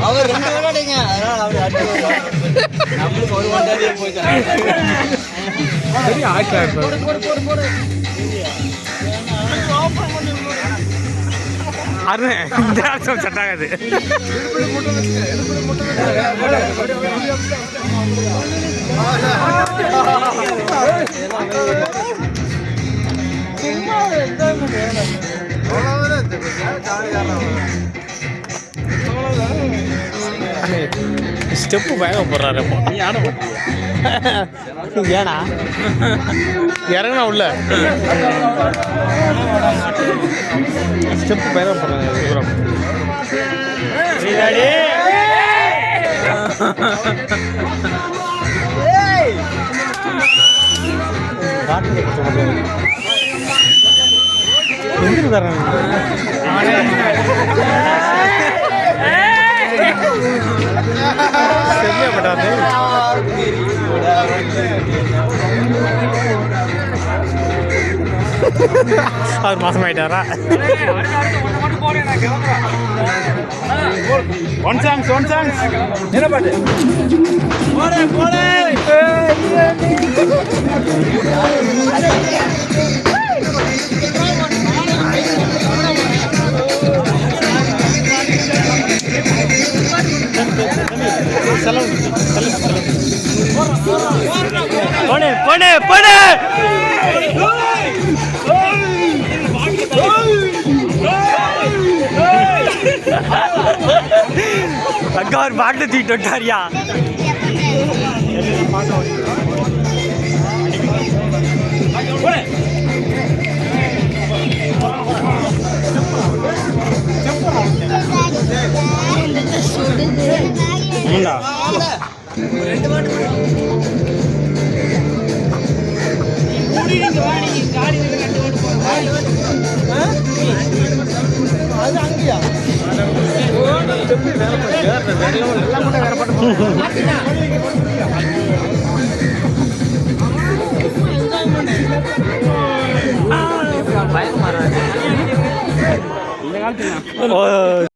அவர் 2 விளையாடுங்க, அதனால அவர் நம்மளுக்கு ஒரு வண்டாதியே போயிட்டாங்க. சரி ஆச்சா அருண் இந்த ஆட்டம் செட் ஆகாது. ஸ்டெப்பு பயணம் போடுறாரு. நீ ஆட ஏனா இறங்கினா உள்ள ஸ்டெப்பு பயணம் போடுறாங்க. எங்க தரேன் சரியாப்பட்டாது. அவர் மாசமாயிட்டாரா? ஒன் சாங்ஸ் என்ன பாட்டு போடு போடு போடு. அக்கா ஒரு பாட்டு தூக்கிட்டு விட்டாரியா? பயமா